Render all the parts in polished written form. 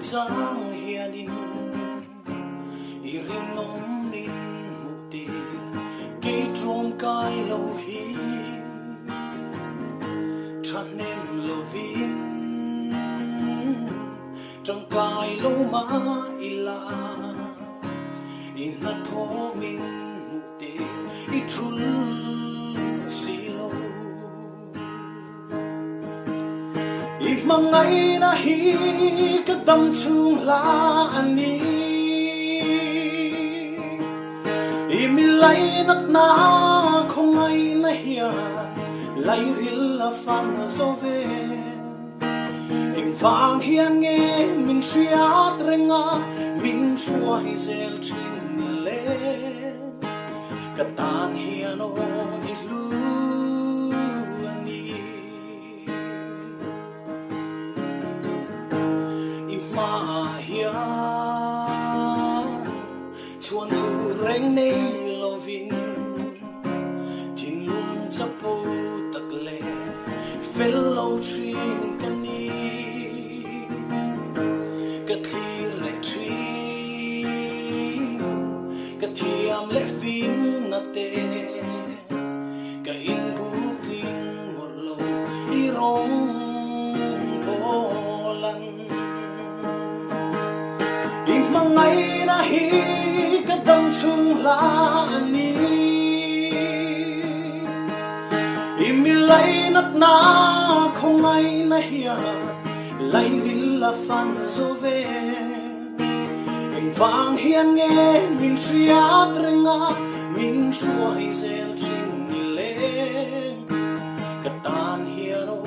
sang hianin irin nom min mukti ke trom kai lo hi tranem lovin trong kai lo ma ila ina tho min mukti I trul silo I mangai na hi kadam chung la ani I milai nak na không ai na hia lai ril la fan so ve eng vang hian nghe min shriat renga min shuai zel chin ni le katan hian o I lu ani I ma hian chuan lu reng nei lovin tin lum chapo tak le fellow trin kani ka thlir le trin ka thiam le fin na te ka in bukling một lo I rong bolan I mangai na hi ka dam chung la ani I milai nat na không ai na hia lai ril la fan zo ve eng vang hian nghe min shriat renga min shuai zel chin ni le katan hian o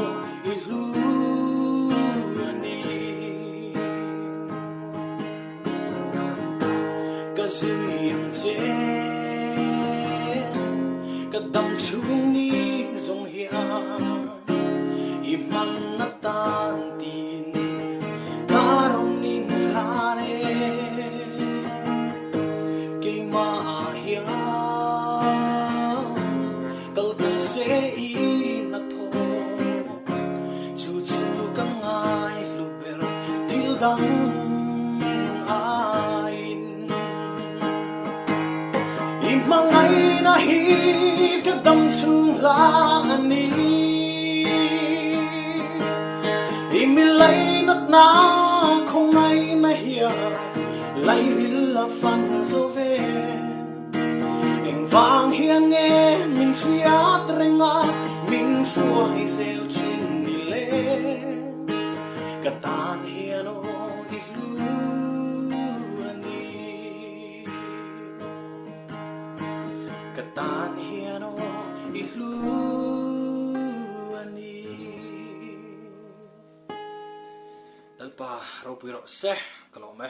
I lu ani ka zuyam che ka dam chung ni zong hia I mang na tan tin karong nin la ne ke ma hia kal kal se I na tho chu chu ka ngai lu ber til dang ain I mangai na hi ka dam chung la ani I milai nat na không ai na hia lai ril la fan zo ve eng vang hian nghe min shriat renga min shuai zel chin ni le katan hian o I lu ani katan hian o I lu ani Dalpa ro piro se kalome